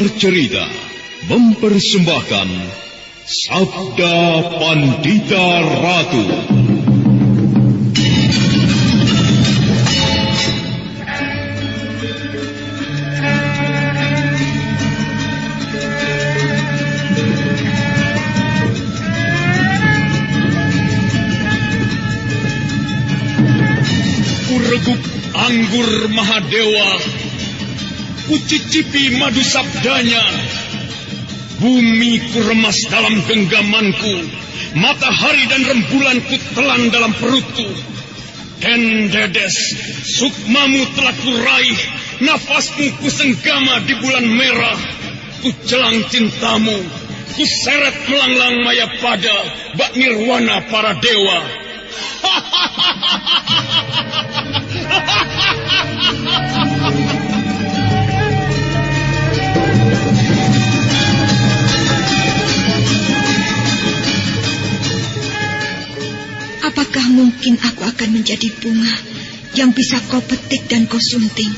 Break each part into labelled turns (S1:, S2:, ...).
S1: Sangkar Cerita mempersembahkan Sabda Pandita Ratu. Kureguk anggur Mahadewa, kucicipi madu sabdanya. Bumi kuremas dalam genggamanku, matahari dan rembulan kutelan dalam perutku. Dan dedes, sukmamu telah kuraih, nafasmu kusenggama di bulan merah. Kujelang cintamu, kuseret melanglang maya pada bak nirwana para dewa.
S2: Apakah mungkin aku akan menjadi bunga yang bisa kau petik dan kau sunting?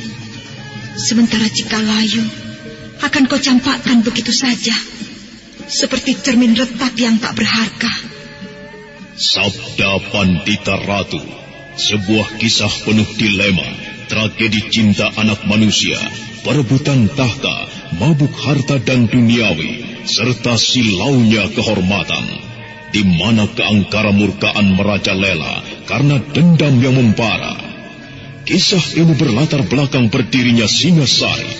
S2: Sementara jika layu, akan kau campakkan begitu saja, seperti cermin retak yang tak berharga.
S1: Sabda Pandita Ratu, sebuah kisah penuh dilema, tragedi cinta anak manusia, perebutan tahta, mabuk harta dan duniawi, serta silaunya kehormatan, di mana keangkara murkaan merajalela karena dendam yang membara. Kisah ini berlatar belakang berdirinya Singasari.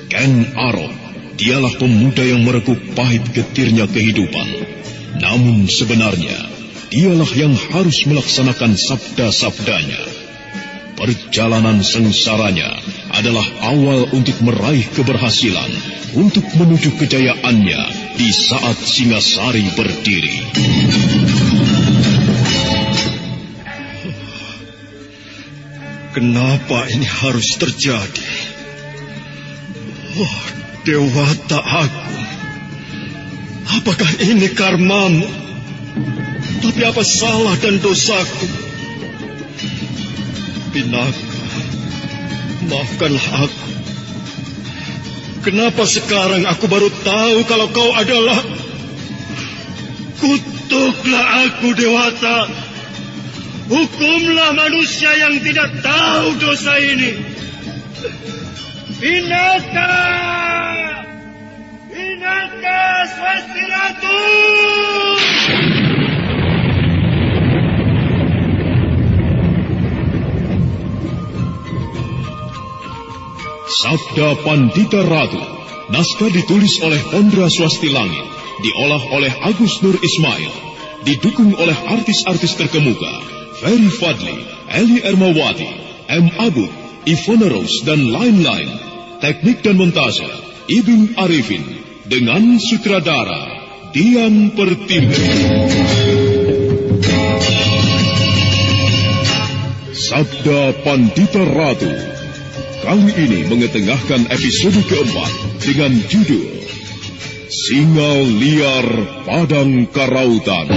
S1: Ken Arok, dialah pemuda yang merekuk pahit getirnya kehidupan. Namun sebenarnya, dialah yang harus melaksanakan sabda-sabdanya. Perjalanan sengsaranya adalah awal untuk meraih keberhasilan, untuk menuju kejayaannya di saat Singasari berdiri.
S3: Kenapa ini harus terjadi? Oh, Dewata Agung, apakah ini karmamu? Tapi apa salah dan dosaku? Pinaka, maafkanlah aku. Kenapa sekarang aku baru tahu kalau kau adalah... Kutuklah aku, Dewata. Hukumlah manusia yang tidak tahu dosa ini. Pinaka! Pinaka Swasti Ratu!
S1: Sabda Pandita Ratu, naskah ditulis oleh Pondra Swasti Langit, diolah oleh Agus Nur Ismail, didukung oleh artis-artis terkemuka, Ferry Fadli, Eli Ermawati, M. Abud, Ivona Rose, dan lain-lain. Teknik dan montase, Ibing Arifin, dengan sutradara Dian Pertiwi. Sabda Pandita Ratu kali ini mengetengahkan episode keempat dengan judul Singa Liar Padang Karautan.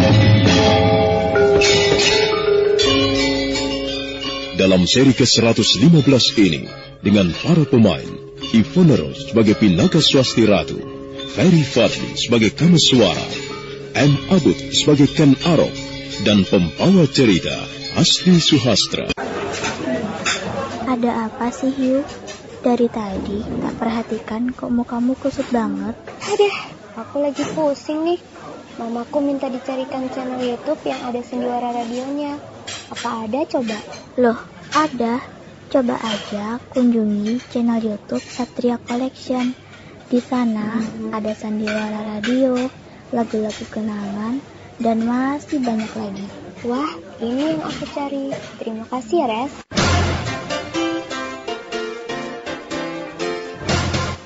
S1: Dalam seri ke-115 ini, dengan para pemain, Ivona Rose sebagai Pinaka Swasti Ratu, Ferry Fadli sebagai Kameswara, M. Abud sebagai Ken Arok, dan pembawa cerita Asti Suhastra.
S4: Ada apa sih, Yu? Dari tadi tak perhatikan kok mukamu kusut banget.
S5: Aduh, aku lagi pusing nih. Mamaku minta dicarikan channel YouTube yang ada Sandiwara radionya. Apa ada coba?
S4: Loh, ada. Coba aja kunjungi channel YouTube Satria Collection. Di sana ada Sandiwara Radio, lagu-lagu kenangan, dan masih banyak lagi.
S5: Wah, ini yang aku cari. Terima kasih ya, Res.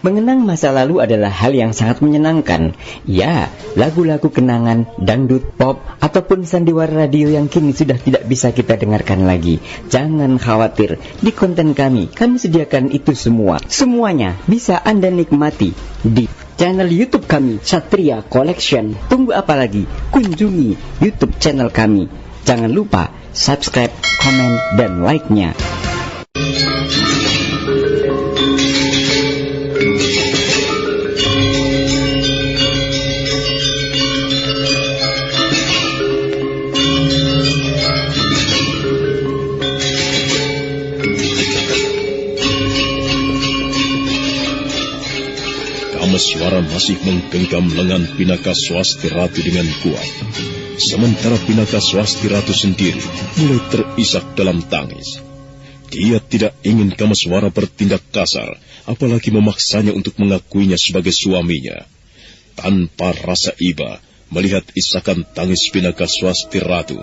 S6: Mengenang masa lalu adalah hal yang sangat menyenangkan. Ya, lagu-lagu kenangan, dangdut, pop, ataupun sandiwara radio yang kini sudah tidak bisa kita dengarkan lagi. Jangan khawatir, di konten kami sediakan itu semua. Semuanya bisa Anda nikmati di channel YouTube kami, Satria Collection. Tunggu apa lagi? Kunjungi YouTube channel kami. Jangan lupa subscribe, komen, dan like-nya.
S1: masih menggenggam lengan Pinaka Swasti Ratu dengan kuat. Sementara Pinaka Swasti Ratu sendiri mulai terisak dalam tangis. Dia tidak ingin Kameswara bertindak kasar, apalagi memaksanya untuk mengakuinya sebagai suaminya. Tanpa rasa iba, melihat isakan tangis Pinaka Swasti Ratu,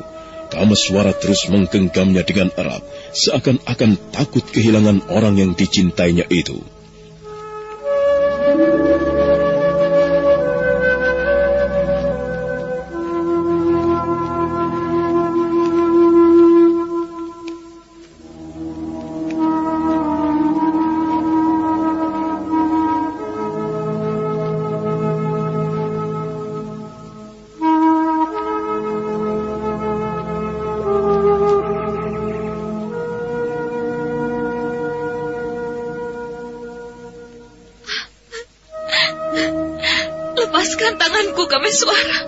S1: Kameswara terus menggenggamnya dengan erat, seakan-akan takut kehilangan orang yang dicintainya itu.
S2: Lepaskan tanganku, Kameswara.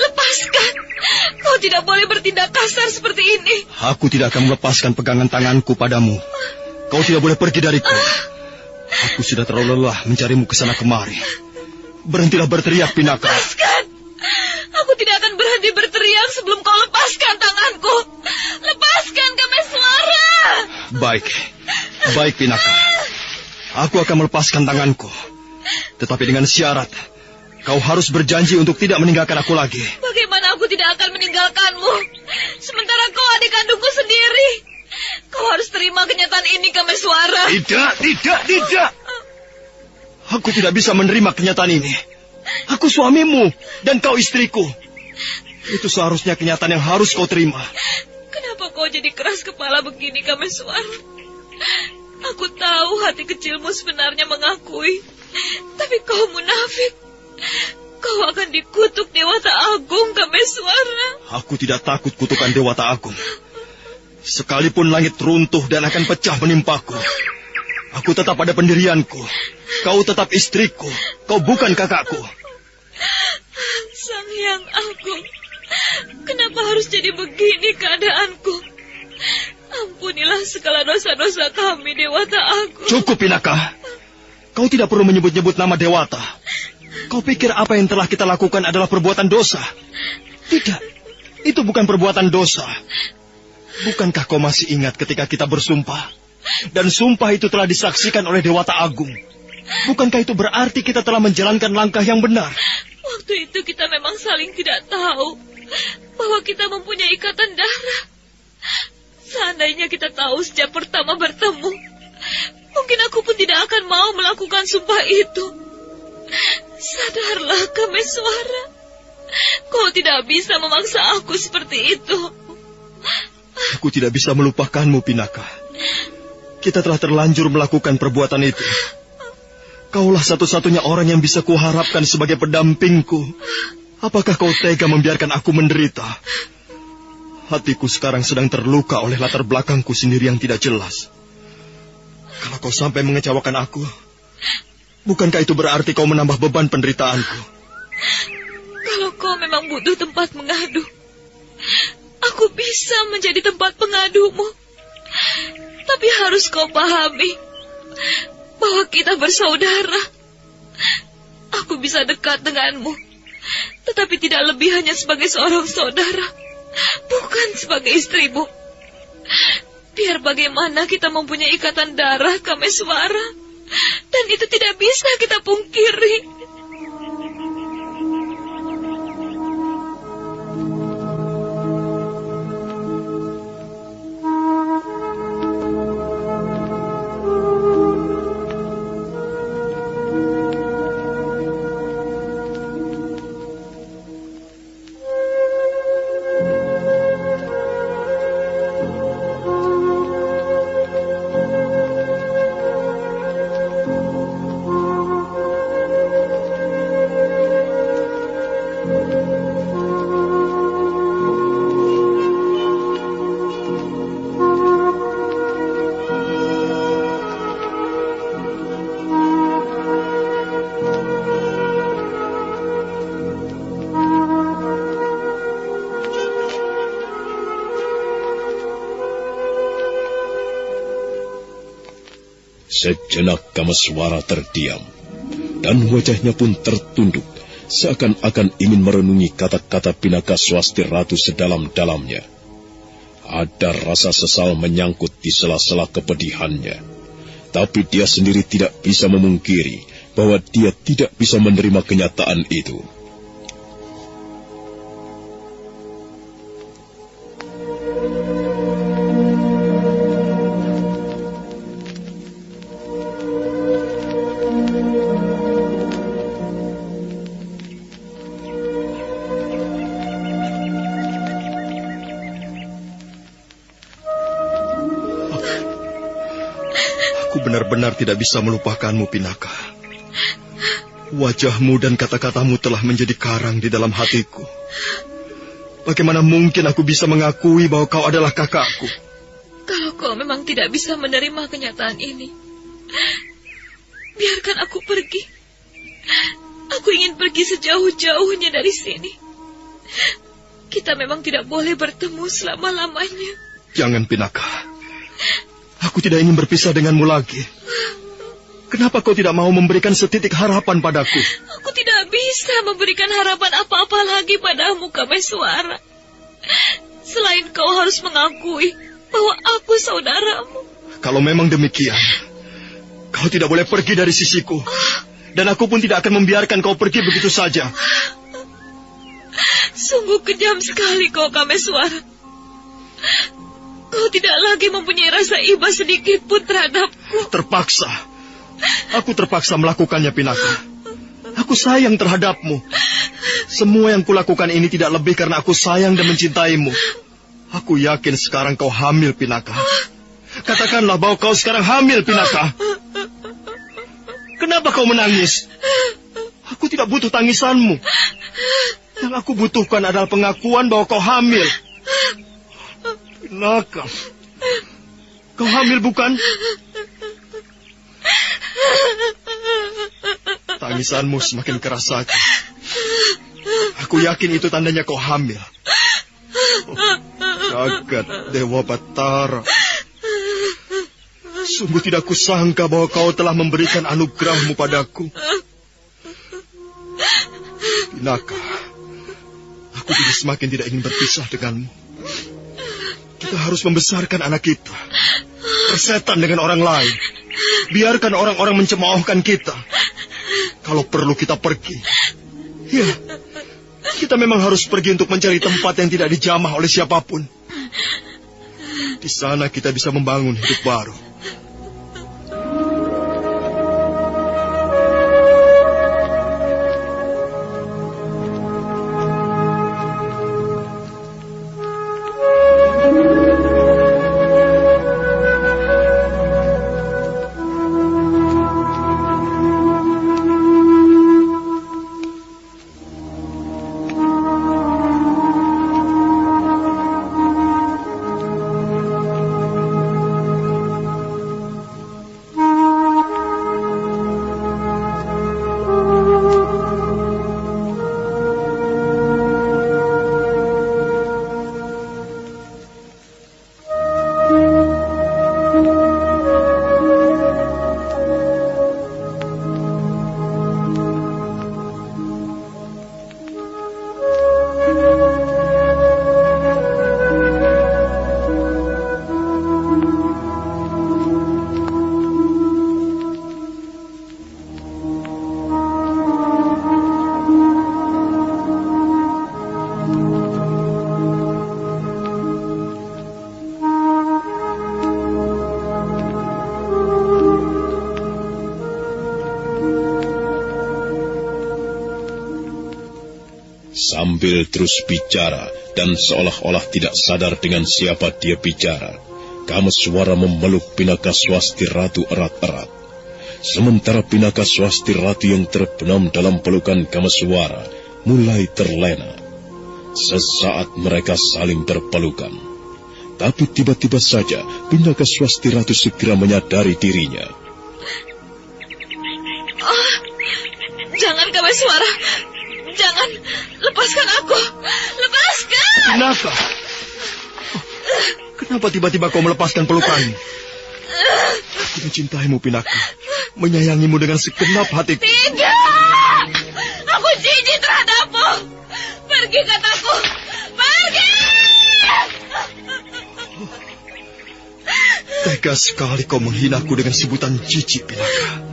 S2: Lepaskan. Kau tidak boleh bertindak kasar seperti ini.
S3: Aku tidak akan melepaskan pegangan tanganku padamu. Kau tidak boleh pergi dariku. Aku sudah terlalu lelah mencarimu ke sana kemari. Berhentilah berteriak, Pinaka.
S2: Lepaskan. Aku tidak akan berhenti berteriak sebelum kau lepaskan tanganku. Lepaskan, Kameswara.
S3: Baik, Pinaka. Aku akan melepaskan tanganku. Tetapi dengan syarat, kau harus berjanji untuk tidak meninggalkan aku lagi.
S2: Bagaimana aku tidak akan meninggalkanmu? Sementara kau adik kandungku sendiri. Kau harus terima kenyataan ini, Kameswara.
S3: Tidak. Aku tidak bisa menerima kenyataan ini. Aku suamimu dan kau istriku. Itu seharusnya kenyataan yang harus kau terima.
S2: Kenapa kau jadi keras kepala begini, Kameswara? Aku tahu hati kecilmu sebenarnya mengakui. Tapi kau munafik. Kau akan dikutuk Dewata Agung, Kameswara.
S3: Aku tidak takut kutukan Dewata Agung. Sekalipun langit runtuh dan akan pecah menimpaku, aku tetap pada pendirianku. Kau tetap istriku. Kau bukan kakakku.
S2: Sang Hyang Agung, kenapa harus jadi begini keadaanku? Ampunilah segala dosa-dosa kami, Dewata Agung.
S3: Cukup, Pinaka. Kau tidak perlu menyebut-nyebut nama Dewata. Kau pikir apa yang telah kita lakukan adalah perbuatan dosa? Tidak, itu bukan perbuatan dosa. Bukankah kau masih ingat ketika kita bersumpah? Dan sumpah itu telah disaksikan oleh Dewata Agung. Bukankah itu berarti kita telah menjalankan langkah yang benar?
S2: Waktu itu kita memang saling tidak tahu bahwa kita mempunyai ikatan darah. Seandainya kita tahu sejak pertama bertemu, mungkin aku pun tidak akan mau melakukan sumpah itu. Sadarlah, Kameswara. Kau tidak bisa memaksa aku seperti itu.
S3: Aku tidak bisa melupakanmu, Pinaka. Kita telah terlanjur melakukan perbuatan itu. Kaulah satu-satunya orang yang bisa kuharapkan sebagai pendampingku. Apakah kau tega membiarkan aku menderita? Hatiku sekarang sedang terluka oleh latar belakangku sendiri yang tidak jelas. Kalau kau sampai mengecewakan aku, bukankah itu berarti kau menambah beban penderitaanku?
S2: Kalau kau memang butuh tempat mengadu, aku bisa menjadi tempat pengadumu. Tapi harus kau pahami bahwa kita bersaudara. Aku bisa dekat denganmu, tetapi tidak lebih hanya sebagai seorang saudara, bukan sebagai istrimu. Biar bagaimana kita mempunyai ikatan darah, Kameswara, dan itu tidak bisa kita pungkiri.
S1: Sejenak Kameswara terdiam. dan wajahnya pun tertunduk, seakan-akan ingin merenungi kata-kata Pinaka Swasti Ratu sedalam-dalamnya. Ada rasa sesal menyangkut di sela-sela kepedihannya, tapi dia sendiri tidak bisa memungkiri bahwa dia tidak bisa menerima kenyataan itu.
S3: Benar-benar tidak bisa melupakanmu, Pinaka. Wajahmu dan kata-katamu telah menjadi karang di dalam hatiku. Bagaimana mungkin aku bisa mengakui bahwa kau adalah kakakku?
S2: Kalau kau memang tidak bisa menerima kenyataan ini, biarkan aku pergi. Aku ingin pergi sejauh-jauhnya dari sini. Kita memang tidak boleh bertemu selama-lamanya.
S3: Jangan, Pinaka. Aku tidak ingin berpisah denganmu lagi. Kenapa kau tidak mau memberikan setitik harapan padaku?
S2: Aku tidak bisa memberikan harapan apa-apa lagi padamu, Kameswara. Selain kau harus mengakui bahwa aku saudaramu.
S3: Kalau memang demikian, kau tidak boleh pergi dari sisiku. Dan aku pun tidak akan membiarkan kau pergi begitu saja.
S2: Sungguh kejam sekali kau, Kameswara. Kau tidak lagi mempunyai rasa iba sedikit pun terhadapku.
S3: Terpaksa. Aku terpaksa melakukannya, Pinaka. Aku sayang terhadapmu. Semua yang kulakukan ini tidak lebih karena aku sayang dan mencintaimu. Aku yakin sekarang kau hamil, Pinaka. Katakanlah bahwa kau sekarang hamil, Pinaka. Kenapa kau menangis? Aku tidak butuh tangisanmu. Yang aku butuhkan adalah pengakuan bahwa kau hamil. Pinaka, kau hamil bukan? Tangisanmu semakin keras saja. Aku yakin itu tandanya kau hamil. Jagat Dewa Batara. Sungguh tidak kusangka bahwa kau telah memberikan anugerahmu padaku. Pinaka, aku jadi semakin tidak ingin berpisah denganmu. Kita harus membesarkan anak kita. Persetan dengan orang lain. Biarkan orang-orang mencemoohkan kita. Kalau perlu kita pergi. Ya, kita memang harus pergi untuk mencari tempat yang tidak dijamah oleh siapapun. Di sana kita bisa membangun hidup baru.
S1: Sambil terus bicara dan seolah-olah tidak sadar dengan siapa dia bicara, Kameswara memeluk Pinaka Swasti Ratu erat-erat. Sementara Pinaka Swasti Ratu yang terbenam dalam pelukan Kameswara mulai terlena. Sesaat mereka saling berpelukan. Tapi tiba-tiba saja Pinaka Swasti Ratu segera menyadari dirinya.
S2: Oh, jangan Kameswara. Jangan, lepaskan aku. Lepaskan.
S3: Pinaka. Kenapa tiba-tiba kau melepaskan pelukanmu? Aku mencintaimu, Pinaka. Menyayangimu dengan segenap hatiku.
S2: Tidak. Pergi, kataku. Pergi!
S3: Tega sekali kau menghinaku dengan sebutan cici, Pinaka.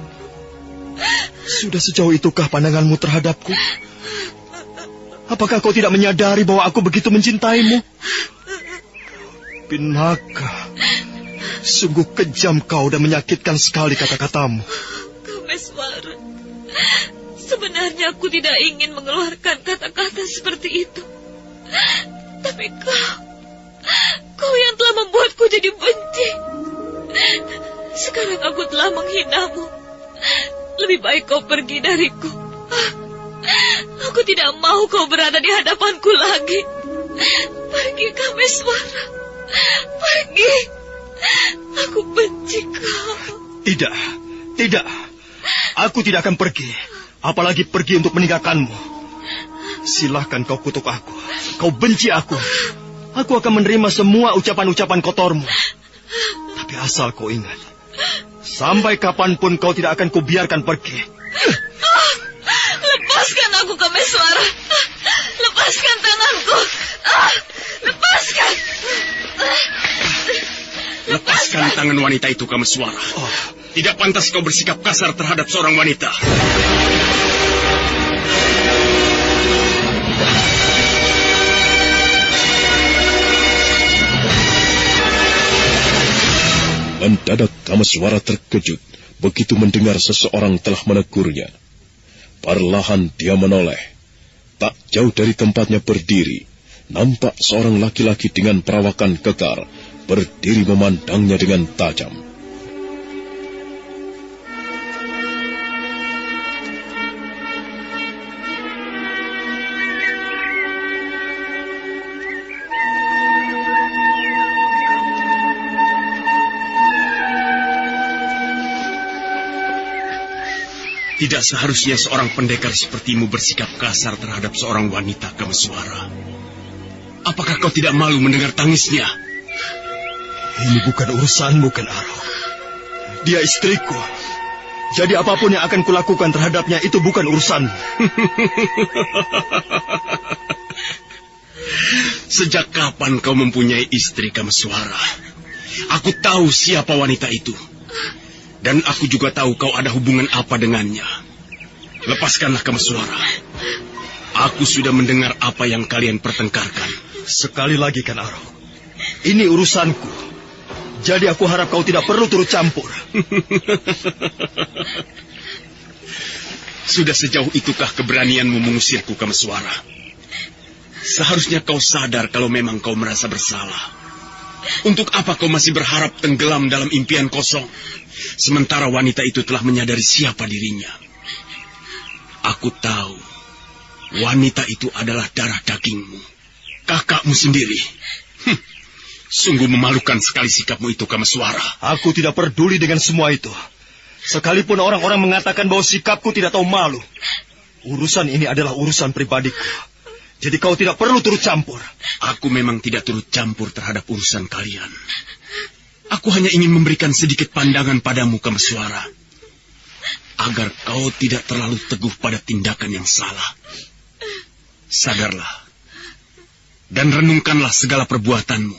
S3: Sudah sejauh itukah pandanganmu terhadapku? Apakah kau tidak menyadari bahwa aku begitu mencintaimu? Pinaka, sungguh kejam kau dan menyakitkan sekali kata-katamu.
S2: Kameswara, sebenarnya aku tidak ingin mengeluarkan kata-kata seperti itu. Tapi kau yang telah membuatku jadi benci. Sekarang aku telah menghinamu. Lebih baik kau pergi dariku. Aku tidak mau kau berada di hadapanku lagi. Pergi, Kameswara. Pergi. Aku benci kau.
S3: Tidak, tidak. Aku tidak akan pergi. Apalagi pergi untuk meninggalkanmu. Silahkan kau kutuk aku. Kau benci aku. Aku akan menerima semua ucapan-ucapan kotormu. Tapi asal kau ingat, sampai kapanpun kau tidak akan kubiarkan pergi.
S2: Lepaskan aku, Kameswara. Lepaskan tanganku. Lepaskan.
S7: Lepaskan tangan wanita itu, Kameswara. Tidak pantas kau bersikap kasar terhadap seorang wanita.
S1: Mendadak Kameswara terkejut begitu mendengar seseorang telah menegurnya. Perlahan dia menoleh. Tak jauh dari tempatnya berdiri, nampak seorang laki-laki dengan perawakan kekar berdiri memandangnya dengan tajam.
S7: Tidak seharusnya seorang pendekar sepertimu bersikap kasar terhadap seorang wanita, Kameswara. Apakah kau tidak malu mendengar tangisnya?
S3: Ini bukan urusanmu, Ken Arok. Dia istriku. Jadi apapun yang akan kulakukan terhadapnya itu bukan urusanmu.
S7: Sejak kapan kau mempunyai istri, Kameswara? Aku tahu siapa wanita itu. Dan aku juga tahu kau ada hubungan apa dengannya. Lepaskanlah, Kameswara. Aku sudah mendengar apa yang kalian pertengkarkan.
S3: Sekali lagi, Ken Arok. Ini urusanku. Jadi aku harap kau tidak perlu turut campur.
S7: Sudah sejauh itukah keberanianmu mengusirku, Kameswara? Seharusnya kau sadar kalau memang kau merasa bersalah. Untuk apa kau masih berharap tenggelam dalam impian kosong? Sementara wanita itu telah menyadari siapa dirinya. Aku tahu, wanita itu adalah darah dagingmu. Kakakmu sendiri. Sungguh memalukan sekali sikapmu itu, Kameswara.
S3: Aku tidak peduli dengan semua itu. Sekalipun orang-orang mengatakan bahwa sikapku tidak tahu malu. Urusan ini adalah urusan pribadiku. Jadi kau tidak perlu turut campur.
S7: Aku memang tidak turut campur terhadap urusan kalian. Aku hanya ingin memberikan sedikit pandangan padamu, Kameswara. Agar kau tidak terlalu teguh pada tindakan yang salah. Sadarlah. Dan renungkanlah segala perbuatanmu.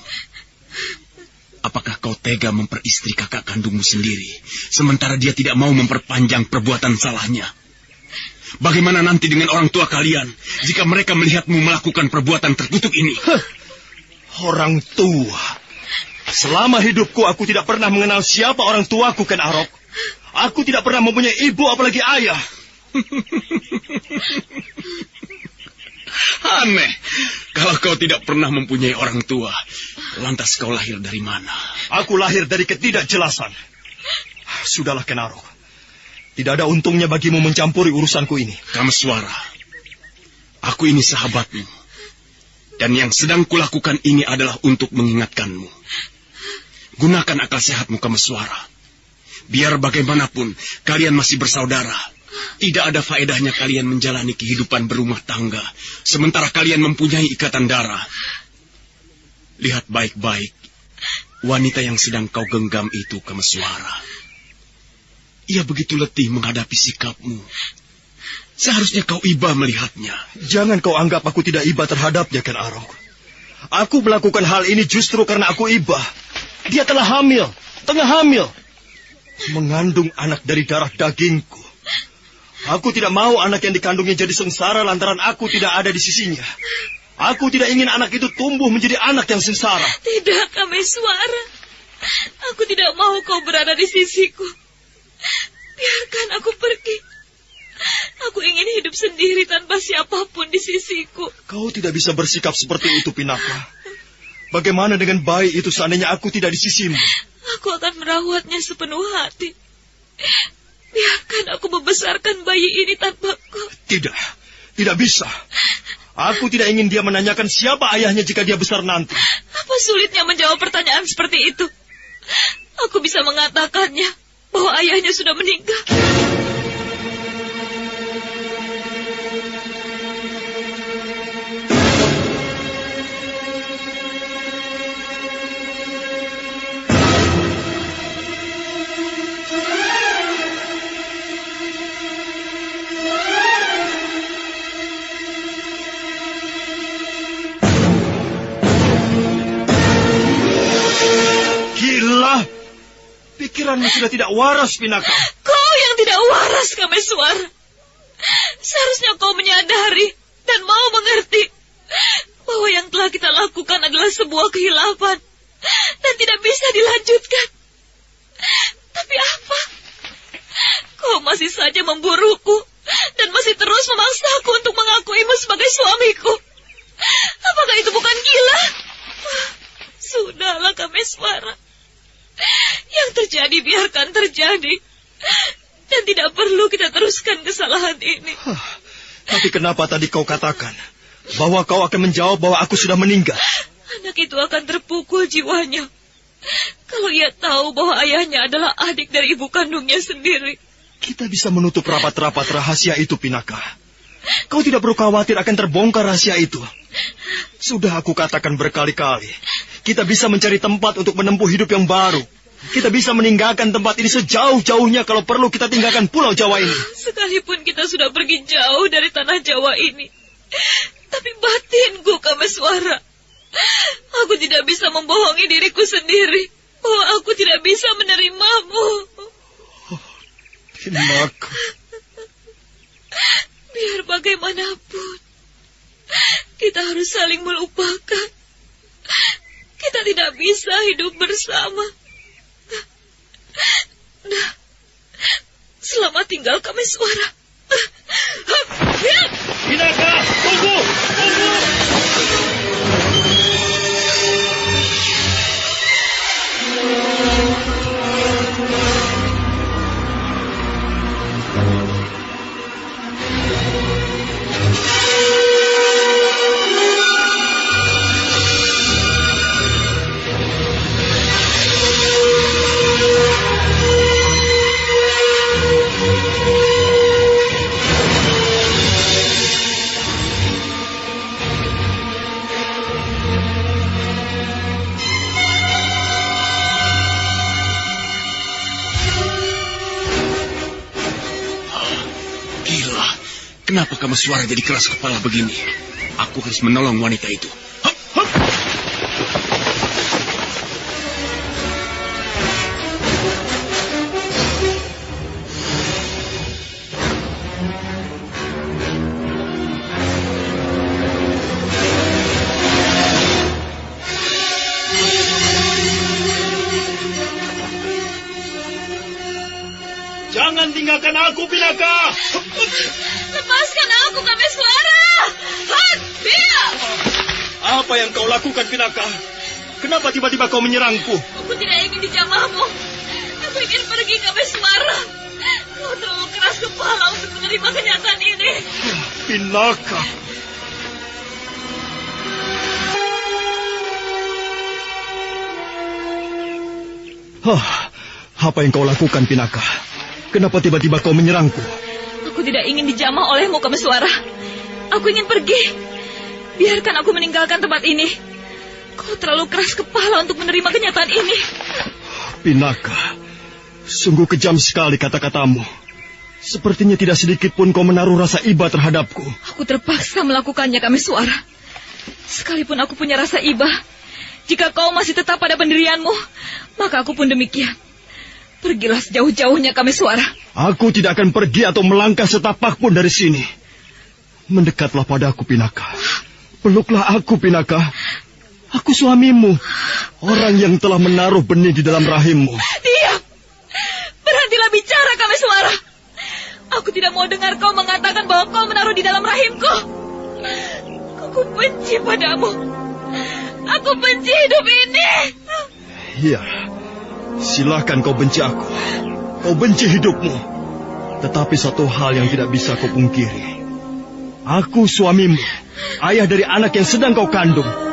S7: Apakah kau tega memperistri kakak kandungmu sendiri, sementara dia tidak mau memperpanjang perbuatan salahnya? Bagaimana nanti dengan orang tua kalian, jika mereka melihatmu melakukan perbuatan terkutuk ini?
S3: Orang tua? Selama hidupku aku tidak pernah mengenal siapa orang tuaku, Ken Arok. Aku tidak pernah mempunyai ibu apalagi ayah.
S7: Aneh, kalau kau tidak pernah mempunyai orang tua, lantas kau lahir dari mana?
S3: Aku lahir dari ketidakjelasan. Sudahlah, Ken Arok. Tidak ada untungnya bagimu mencampuri urusanku ini.
S7: Kameswara, aku ini sahabatmu. Dan yang sedang kulakukan ini adalah untuk mengingatkanmu. Gunakan akal sehatmu, Kameswara. Biar bagaimanapun, kalian masih bersaudara. Tidak ada faedahnya kalian menjalani kehidupan berumah tangga, sementara kalian mempunyai ikatan darah. Lihat baik-baik, wanita yang sedang kau genggam itu, Kameswara. Ia begitu letih menghadapi sikapmu. Seharusnya kau iba melihatnya.
S3: Jangan kau anggap aku tidak iba terhadapnya, Ken Arok. Aku melakukan hal ini justru karena aku iba. Dia telah hamil, tengah hamil. Mengandung anak dari darah dagingku. Aku tidak mau anak yang dikandungnya jadi sengsara lantaran aku tidak ada di sisinya. Aku tidak ingin anak itu tumbuh menjadi anak yang sengsara.
S2: Tidak, Kameswara. Aku tidak mau kau berada di sisiku. Biarkan aku pergi. Aku ingin hidup sendiri tanpa siapapun di sisiku.
S3: Kau tidak bisa bersikap seperti itu, Pinaka. Bagaimana dengan bayi itu seandainya aku tidak di sisimu?
S2: Aku akan merawatnya sepenuh hati. Biarkan aku membesarkan bayi ini tanpa kau.
S3: Tidak, tidak bisa. Aku tidak ingin dia menanyakan siapa ayahnya jika dia besar nanti.
S2: Apa sulitnya menjawab pertanyaan seperti itu? Aku bisa mengatakannya bahwa ayahnya sudah meninggal.
S3: Pikiranmu sudah tidak waras, Pinaka.
S2: Kau yang tidak waras, Kameswara. Seharusnya kau menyadari dan mau mengerti bahwa yang telah kita lakukan adalah sebuah kehilapan dan tidak bisa dilanjutkan. Tapi apa? Kau masih saja memburuku dan masih terus memaksaku untuk mengakuimu sebagai suamiku. Apakah itu bukan gila? Sudahlah, Kameswara. Yang terjadi biarkan terjadi. Dan tidak perlu kita teruskan kesalahan ini.
S3: Tapi kenapa tadi kau katakan bahwa kau akan menjawab bahwa aku sudah meninggal?
S2: Anak itu akan terpukul jiwanya kalau ia tahu bahwa ayahnya adalah adik dari ibu kandungnya sendiri.
S3: Kita bisa menutup rapat-rapat rahasia itu, Pinaka. Kau tidak perlu khawatir akan terbongkar rahasia itu. Sudah aku katakan berkali-kali, kita bisa mencari tempat untuk menempuh hidup yang baru. Kita bisa meninggalkan tempat ini sejauh-jauhnya kalau perlu kita tinggalkan pulau Jawa ini.
S2: Sekalipun kita sudah pergi jauh dari tanah Jawa ini, tapi batinku, Kameswara, aku tidak bisa membohongi diriku sendiri bahwa aku tidak bisa menerimamu.
S3: Pinaka.
S2: Biar bagaimanapun, kita harus saling melupakan. Kita tidak bisa hidup bersama. Nah, selamat tinggal Kameswara.
S3: Pinaka, tunggu! Tunggu!
S7: Kenapa Kameswara jadi keras kepala begini? Aku harus menolong wanita itu. Hup, hup.
S3: Jangan tinggalkan aku, Pinaka!
S2: Lepaskan aku, Kameswara! Dia!
S3: Apa yang kau lakukan, Pinaka? Kenapa tiba-tiba kau menyerangku?
S2: Aku tidak ingin dijamahmu. Aku ingin pergi, Kameswara. Kau terlalu keras kepala untuk menerima kenyataan ini.
S3: Pinaka! Apa yang kau lakukan, Pinaka? Kenapa tiba-tiba kau menyerangku?
S2: Aku tidak ingin dijamah olehmu, Kameswara. Aku ingin pergi. Biarkan aku meninggalkan tempat ini. Kau terlalu keras kepala untuk menerima kenyataan ini.
S3: Pinaka, sungguh kejam sekali kata-katamu. Sepertinya tidak sedikit pun kau menaruh rasa iba terhadapku.
S2: Aku terpaksa melakukannya, Kameswara. Sekalipun aku punya rasa iba, jika kau masih tetap pada pendirianmu, maka aku pun demikian. Pergilah sejauh-jauhnya, Kameswara.
S3: Aku tidak akan pergi atau melangkah setapak pun dari sini. Mendekatlah padaku, Pinaka. Peluklah aku, Pinaka. Aku suamimu, orang yang telah menaruh benih di dalam rahimmu.
S2: Diam! Berhentilah bicara, Kameswara. Aku tidak mau dengar kau mengatakan bahwa kau menaruh di dalam rahimku. Aku benci padamu. Aku benci hidup ini.
S3: Iya, silakan kau benci aku. Kau benci hidupmu. Tetapi satu hal yang tidak bisa kau pungkiri. Aku suamimu, ayah dari anak yang sedang kau kandung.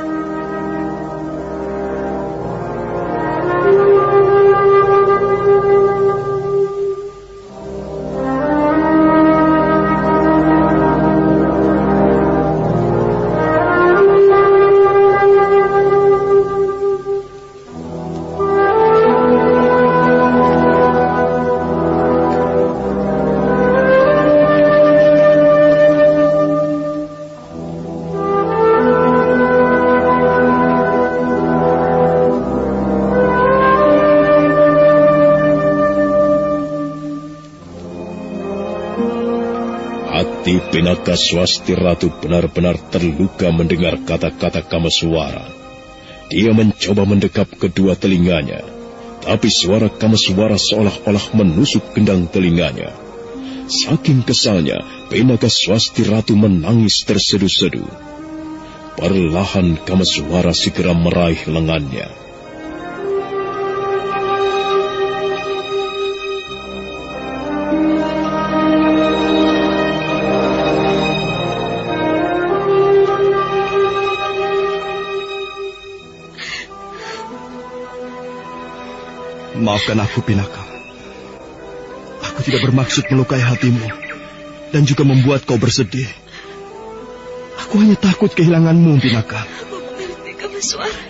S1: Hati Pinaka Swasti Ratu benar-benar terluka mendengar kata-kata Kameswara. Dia mencoba mendekap kedua telinganya, tapi suara Kameswara seolah-olah menusuk gendang telinganya. Saking kesalnya, Pinaka Swasti Ratu menangis tersedu-sedu. Perlahan Kameswara segera meraih lengannya.
S3: Maafkan aku, Pinaka. Aku tidak bermaksud melukai hatimu dan juga membuat kau bersedih. Aku hanya takut kehilanganmu, Pinaka.
S2: Aku mengerti, Kameswara.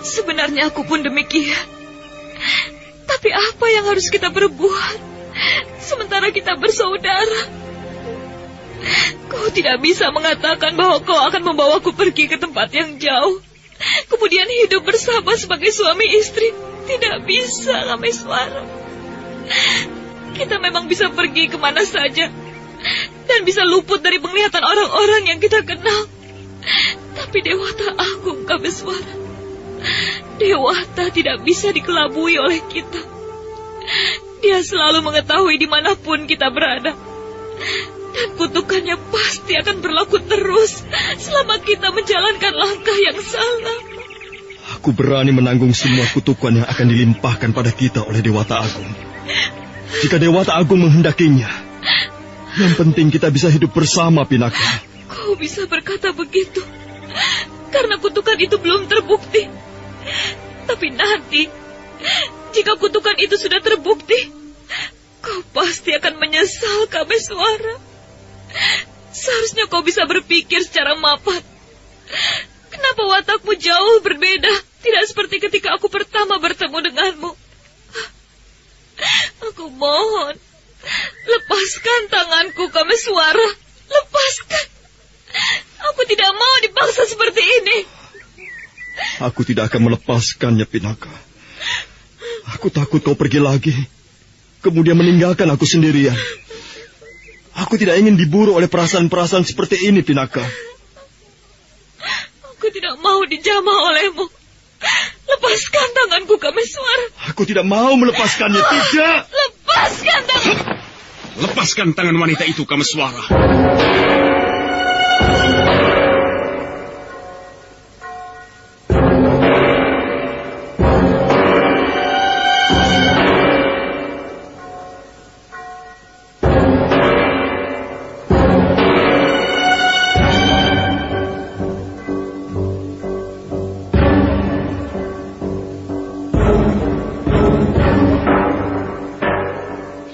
S2: Sebenarnya aku pun demikian. Tapi apa yang harus kita perbuat sementara kita bersaudara? Kau tidak bisa mengatakan bahwa kau akan membawaku pergi ke tempat yang jauh, kemudian hidup bersama sebagai suami istri. Tidak bisa, Kameswara. Kita memang bisa pergi kemana saja dan bisa luput dari penglihatan orang-orang yang kita kenal. Tapi Dewata Agung, Kameswara, Dewata tidak bisa dikelabui oleh kita. Dia selalu mengetahui dimanapun kita berada. Dan kutukannya pasti akan berlaku terus selama kita menjalankan langkah yang salah.
S3: Aku berani menanggung semua kutukan yang akan dilimpahkan pada kita oleh Dewata Agung. Jika Dewata Agung menghendakinya, yang penting kita bisa hidup bersama, Pinaka.
S2: Kau bisa berkata begitu karena kutukan itu belum terbukti. Tapi nanti, jika kutukan itu sudah terbukti, kau pasti akan menyesal, Kameswara. Seharusnya kau bisa berpikir secara mapan. Kenapa watakmu jauh berbeda? Tidak seperti ketika aku pertama bertemu denganmu. Aku mohon, lepaskan tanganku, Kameswara. Lepaskan. Aku tidak mau dipaksa seperti ini.
S3: Aku tidak akan melepaskannya, Pinaka. Aku takut kau pergi lagi, kemudian meninggalkan aku sendirian. Aku tidak ingin diburu oleh perasaan-perasaan seperti ini, Pinaka.
S2: Aku tidak mau dijamah olehmu. Lepaskan tanganku, Kameswara.
S3: Aku tidak mau melepaskannya, tidak.
S2: Lepaskan tangan.
S7: Lepaskan tangan wanita itu, Kameswara.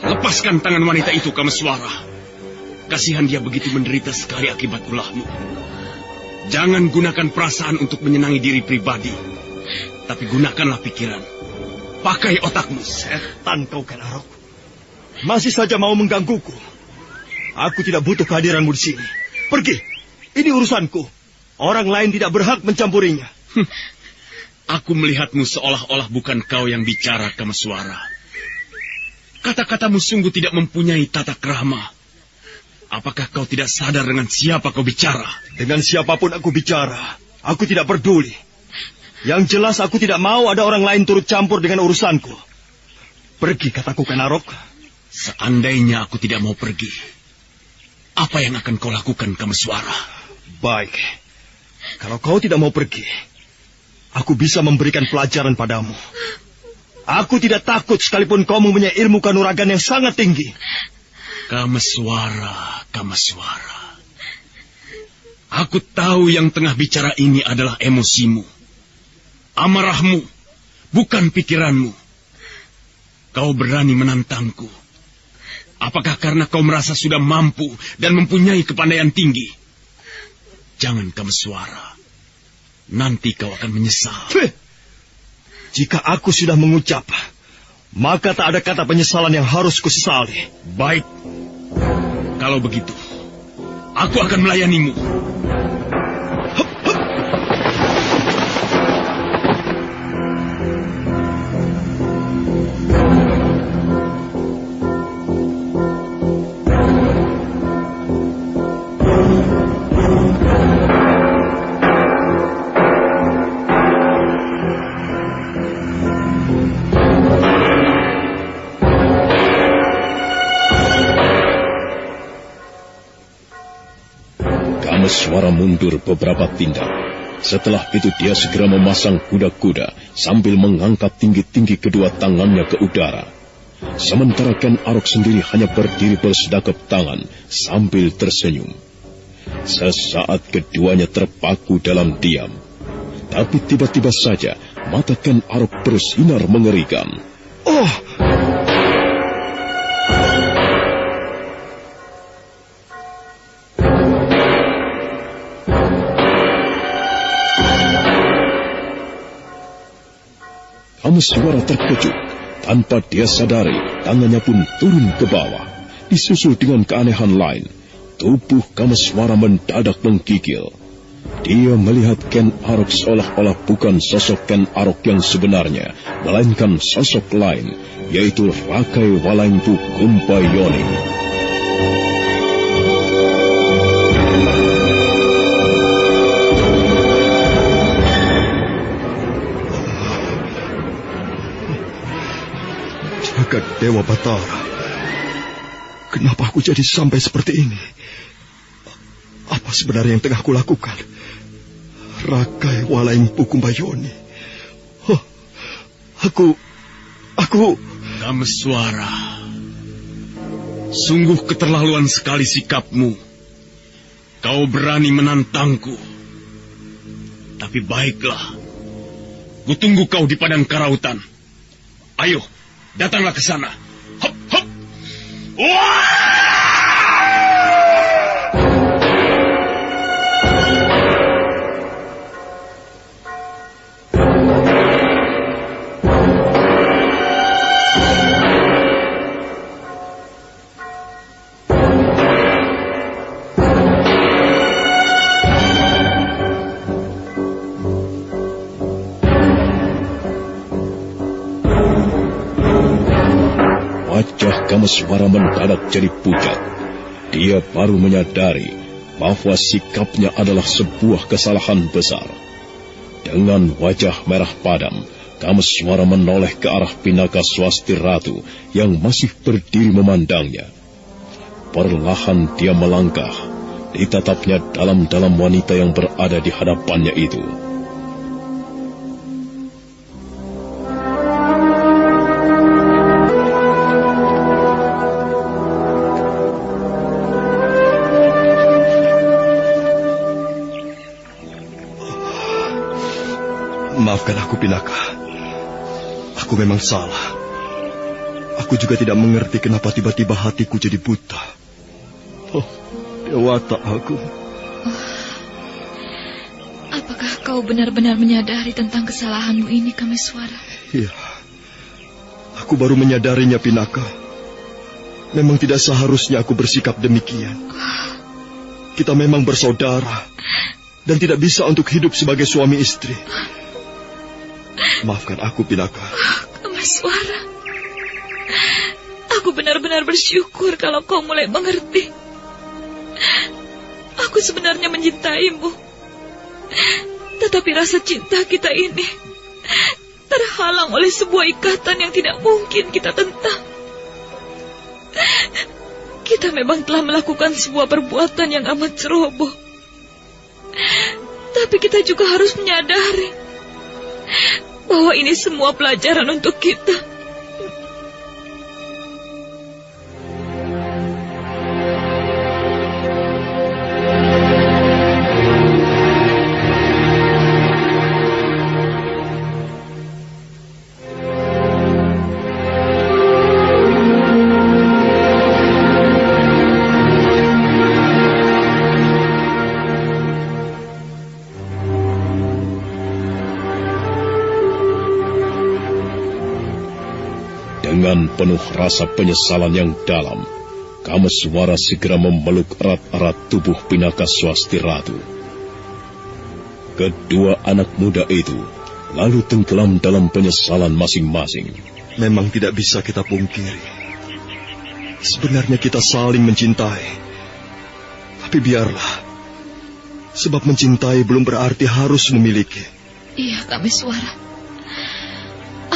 S7: Lepaskan tangan wanita itu, Kameswara. Kasihan dia begitu menderita sekali akibat ulahmu. Jangan gunakan perasaan untuk menyenangi diri pribadi, tapi gunakanlah pikiran. Pakai otakmu.
S3: Setan kau, Kenarok. Masih saja mau menggangguku. Aku tidak butuh kehadiranmu di sini. Pergi. Ini urusanku. Orang lain tidak berhak mencampurinya.
S7: Aku melihatmu seolah-olah bukan kau yang bicara, Kameswara. Kata-katamu sungguh tidak mempunyai tata krama. Apakah kau tidak sadar dengan siapa kau bicara?
S3: Dengan siapapun aku bicara, aku tidak peduli. Yang jelas aku tidak mau ada orang lain turut campur dengan urusanku. Pergi, kataku, Kenarok.
S7: Seandainya aku tidak mau pergi, apa yang akan kau lakukan, Kameswara?
S3: Baik. Kalau kau tidak mau pergi, aku bisa memberikan pelajaran padamu. Aku tidak takut sekalipun kau mempunyai ilmu kanuragan yang sangat tinggi.
S7: Kameswara, Kameswara. Aku tahu yang tengah bicara ini adalah emosimu. Amarahmu, bukan pikiranmu. Kau berani menantangku. Apakah karena kau merasa sudah mampu dan mempunyai kepandaian tinggi? Jangan, Kameswara. Nanti kau akan menyesal.
S3: Jika aku sudah mengucap, maka tak ada kata penyesalan yang harus kusesali.
S7: Baik. Kalau begitu, aku akan melayanimu.
S1: Kameswara mundur beberapa tindak. Setelah itu dia segera memasang kuda-kuda sambil mengangkat tinggi-tinggi kedua tangannya ke udara. Sementara Ken Arok sendiri hanya berdiri bersedekap tangan sambil tersenyum. Sesaat keduanya terpaku dalam diam. Tapi tiba-tiba saja mata Ken Arok bersinar mengerikan.
S3: Oh!
S1: Kameswara terkejut. Tanpa dia sadari, tangannya pun turun ke bawah. Disusul dengan keanehan lain. Tubuh Kameswara mendadak menggigil. Dia melihat Ken Arok seolah-olah bukan sosok Ken Arok yang sebenarnya, melainkan sosok lain, yaitu Rakai Walaingpu Kumpayoni.
S3: Jagat Dewa Batara, kenapa aku jadi sampai seperti ini? Apa sebenarnya yang tengah kulakukan? Rakai Walaingpu Kumpayoni. Oh, aku...
S7: Kameswara, sungguh keterlaluan sekali sikapmu. Kau berani menantangku. Tapi baiklah, kutunggu kau di padang karautan. Ayo, datanglah ke sana. Hop, hop. Wah!
S1: Wajah Kameswara mendadak jadi pucat. Dia baru menyadari bahwa sikapnya adalah sebuah kesalahan besar. Dengan wajah merah padam, Kameswara menoleh ke arah Pinaka Swasti Ratu yang masih berdiri memandangnya. Perlahan dia melangkah, ditatapnya dalam-dalam wanita yang berada di hadapannya itu.
S3: Maafkan aku, Pinaka. Aku memang salah. Aku juga tidak mengerti kenapa tiba-tiba hatiku jadi buta. Oh, Dewata aku.
S2: Apakah kau benar-benar menyadari tentang kesalahanmu ini, Kameswara?
S3: Iya. Aku baru menyadarinya, Pinaka. Memang tidak seharusnya aku bersikap demikian. Kita memang bersaudara dan tidak bisa untuk hidup sebagai suami istri. Maafkan aku, Pinaka.
S2: Kameswara, aku benar-benar bersyukur kalau kau mulai mengerti. Aku sebenarnya mencintaimu, tetapi rasa cinta kita ini terhalang oleh sebuah ikatan yang tidak mungkin kita tentang. Kita memang telah melakukan sebuah perbuatan yang amat ceroboh. Tapi kita juga harus menyadari bahwa ini semua pelajaran untuk kita.
S1: Dengan penuh rasa penyesalan yang dalam, Kameswara segera memeluk erat-erat tubuh Pinaka Swasti Ratu. Kedua anak muda itu lalu tenggelam dalam penyesalan masing-masing.
S3: Memang tidak bisa kita pungkiri. Sebenarnya kita saling mencintai. Tapi biarlah. Sebab mencintai belum berarti harus memiliki.
S2: Iya, Kameswara.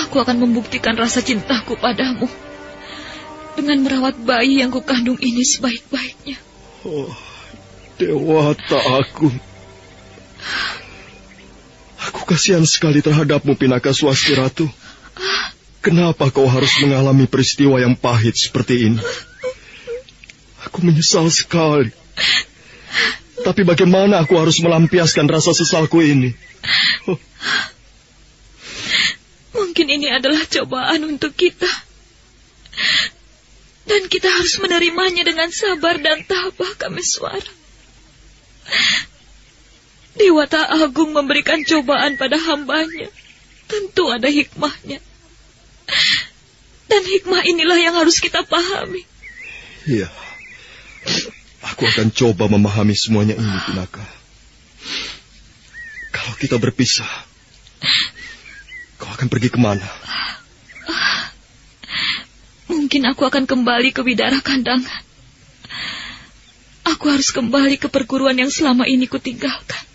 S2: Aku akan membuktikan rasa cintaku padamu dengan merawat bayi yang kukandung ini sebaik-baiknya.
S3: Oh, Dewata aku. Aku kasihan sekali terhadapmu, Pinaka Swasti Ratu. Kenapa kau harus mengalami peristiwa yang pahit seperti ini? Aku menyesal sekali. Tapi bagaimana aku harus melampiaskan rasa sesalku ini? Oh.
S2: Mungkin ini adalah cobaan untuk kita. Dan kita harus menerimanya dengan sabar dan tabah, Kameswara. Dewata Agung memberikan cobaan pada hambanya. Tentu ada hikmahnya. Dan hikmah inilah yang harus kita pahami.
S3: Iya. Aku akan coba memahami semuanya ini, Pinaka. Kalau kita berpisah, kau akan pergi kemana?
S2: Mungkin aku akan kembali ke Bidara Kandangan. Aku harus kembali ke perguruan yang selama ini kutinggalkan.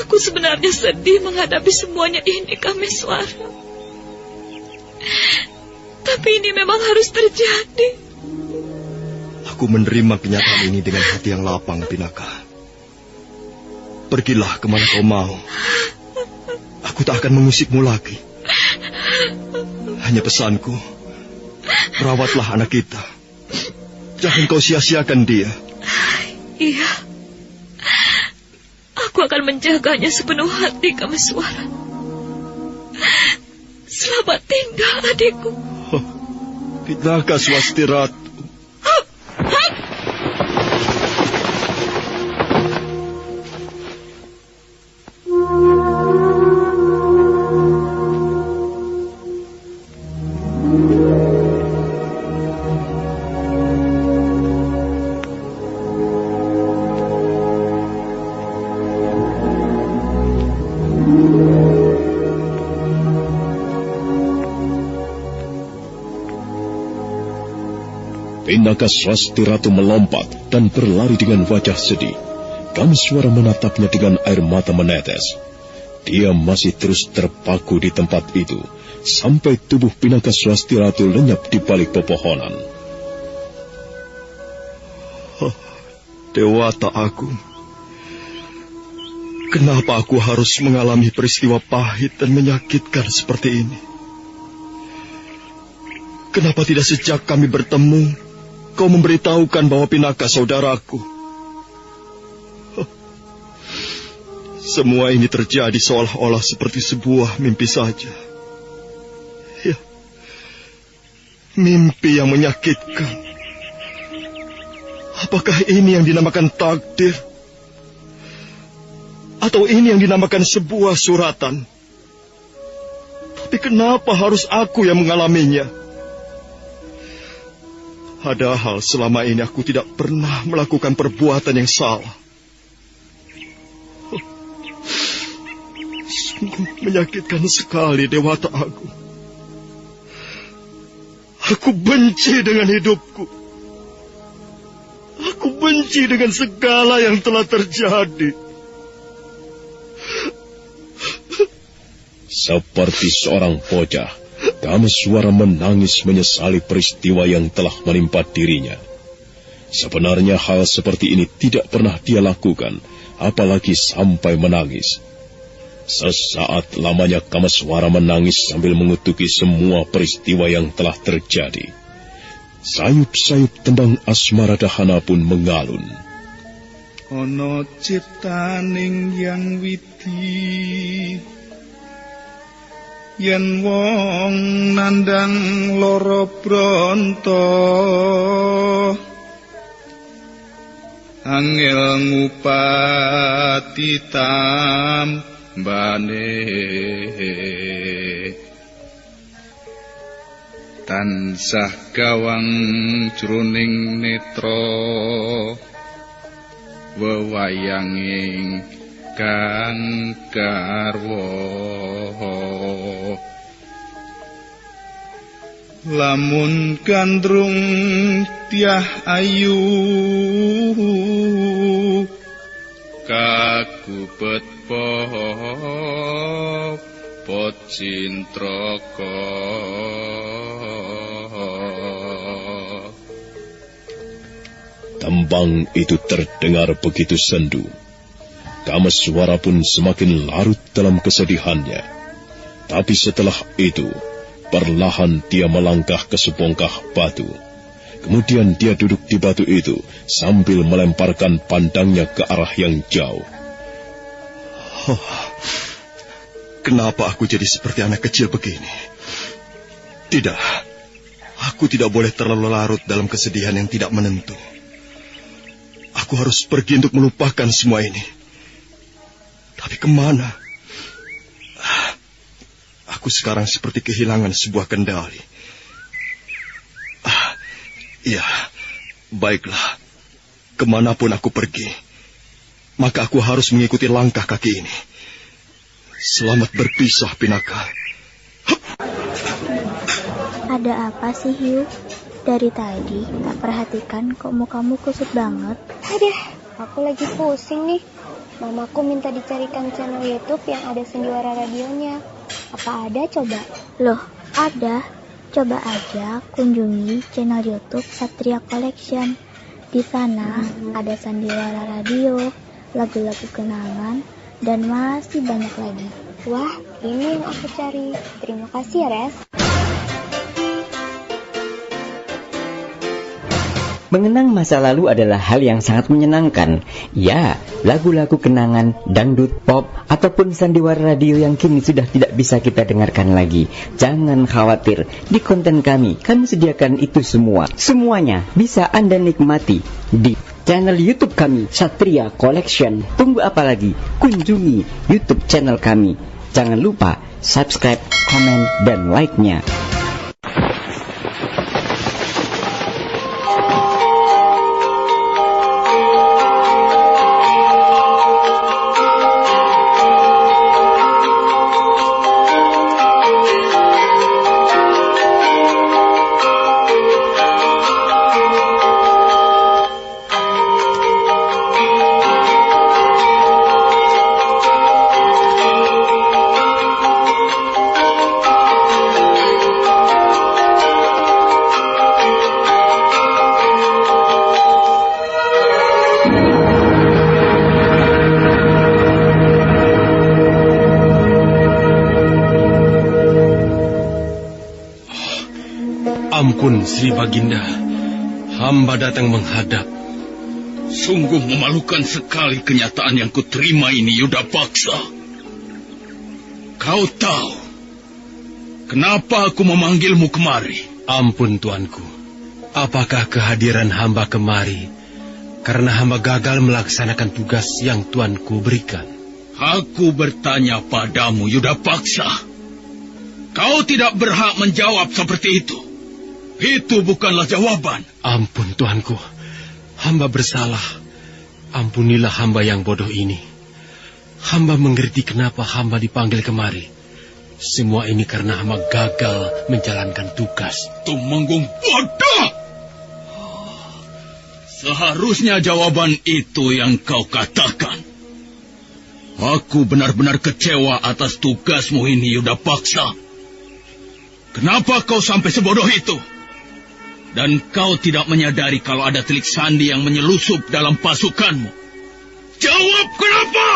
S2: Aku sebenarnya sedih menghadapi semuanya ini, Kameswara. Tapi ini memang harus terjadi.
S3: Aku menerima kenyataan ini dengan hati yang lapang, Pinaka. Pergilah kemana kau mau. Aku tak akan mengusikmu lagi. Hanya pesanku, rawatlah anak kita. Jangan kau sia-siakan dia.
S2: Iya. Aku akan menjaganya sepenuh hati, Kameswara. Selamat tinggal, adikku.
S3: Pinaka Swasti Ratu.
S1: Pinaka Swasti Ratu melompat dan berlari dengan wajah sedih. Kameswara menatapnya dengan air mata menetes. Dia masih terus terpaku di tempat itu sampai tubuh Pinaka Swasti Ratu lenyap di balik pepohonan.
S3: Oh, Dewata Agung. Kenapa aku harus mengalami peristiwa pahit dan menyakitkan seperti ini? Kenapa tidak sejak kami bertemu kau memberitahukan bahwa Pinaka saudaraku? Semua ini terjadi seolah-olah seperti sebuah mimpi saja. Ya, mimpi yang menyakitkan. Apakah ini yang dinamakan takdir? Atau ini yang dinamakan sebuah suratan? Tapi kenapa harus aku yang mengalaminya? Padahal selama ini aku tidak pernah melakukan perbuatan yang salah. Sungguh menyakitkan sekali, Dewata Agung. Aku benci dengan hidupku. Aku benci dengan segala yang telah terjadi.
S1: Seperti seorang bocah, Kameswara menangis menyesali peristiwa yang telah menimpa dirinya. Sebenarnya hal seperti ini tidak pernah dia lakukan, apalagi sampai menangis. Sesaat lamanya Kameswara menangis sambil mengutuki semua peristiwa yang telah terjadi. Sayup-sayup tembang Asmaradahana pun mengalun.
S8: Ono ciptaning yang widi, yen wong nandang loro bronto, angel ngupati tambane, tansah gawang jroning netra, wewayanging kang garwa. Lamun gandrung tiah ayu, kagubet pot cintraka.
S1: Tembang itu terdengar begitu sendu. Kameswara pun semakin larut dalam kesedihannya. Tapi setelah itu, perlahan dia melangkah ke sebongkah batu. Kemudian dia duduk di batu itu sambil melemparkan pandangnya ke arah yang jauh.
S3: Oh, kenapa aku jadi seperti anak kecil begini? Tidak, aku tidak boleh terlalu larut dalam kesedihan yang tidak menentu. Aku harus pergi untuk melupakan semua ini. Tapi kemana? Aku sekarang seperti kehilangan sebuah kendali. Iya, baiklah. Kemanapun aku pergi, maka aku harus mengikuti langkah kaki ini. Selamat berpisah, Pinaka.
S4: Ada apa sih, Hiu? Dari tadi tak perhatikan kok mukamu kusut banget.
S5: Aduh, aku lagi pusing nih. Mamaku minta dicarikan channel YouTube yang ada Sendiwara radionya. Apa ada coba?
S4: Loh, ada. Coba aja kunjungi channel YouTube Satria Collection. Di sana ada Sandiwara Radio, lagu-lagu kenangan, dan masih banyak lagi.
S5: Wah, ini yang aku cari. Terima kasih ya, Res.
S6: Mengenang masa lalu adalah hal yang sangat menyenangkan. Ya, lagu-lagu kenangan, dangdut, pop, ataupun sandiwara radio yang kini sudah tidak bisa kita dengarkan lagi. Jangan khawatir, di konten kami sediakan itu semua. Semuanya bisa Anda nikmati di channel YouTube kami, Satria Collection. Tunggu apa lagi? Kunjungi YouTube channel kami. Jangan lupa subscribe, komen, dan like-nya.
S7: Ampun Sri Baginda, hamba datang menghadap. Sungguh memalukan sekali kenyataan yang kuterima ini, Yudapaksa. Kau tahu kenapa aku memanggilmu kemari?
S9: Ampun tuanku, apakah kehadiran hamba kemari karena hamba gagal melaksanakan tugas yang tuanku berikan?
S7: Aku bertanya padamu, Yudapaksa.
S10: Kau tidak berhak menjawab seperti itu. Itu bukanlah jawaban.
S9: Ampun, Tuanku. Hamba bersalah. Ampunilah hamba yang bodoh ini. Hamba mengerti kenapa hamba dipanggil kemari. Semua ini karena hamba gagal menjalankan tugas.
S10: Tumenggung bodoh! Seharusnya jawaban itu yang kau katakan. Aku benar-benar kecewa atas tugasmu ini, Yudapaksa. Kenapa kau sampai sebodoh itu? Dan kau tidak menyadari kalau ada telik sandi yang menyelusup dalam pasukanmu. Jawab kenapa?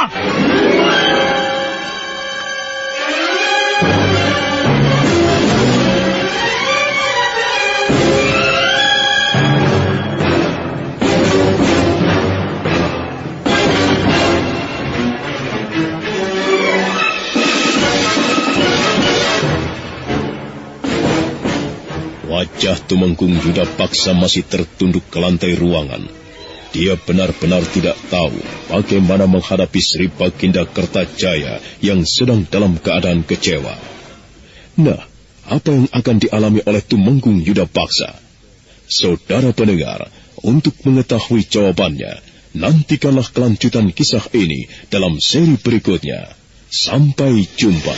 S1: Wajah Tumenggung Yudapaksa masih tertunduk ke lantai ruangan. Dia benar-benar tidak tahu bagaimana menghadapi Sri Baginda Kertajaya yang sedang dalam keadaan kecewa. Nah, apa yang akan dialami oleh Tumenggung Yudapaksa? Saudara pendengar, untuk mengetahui jawabannya, nantikanlah kelanjutan kisah ini dalam seri berikutnya. Sampai jumpa.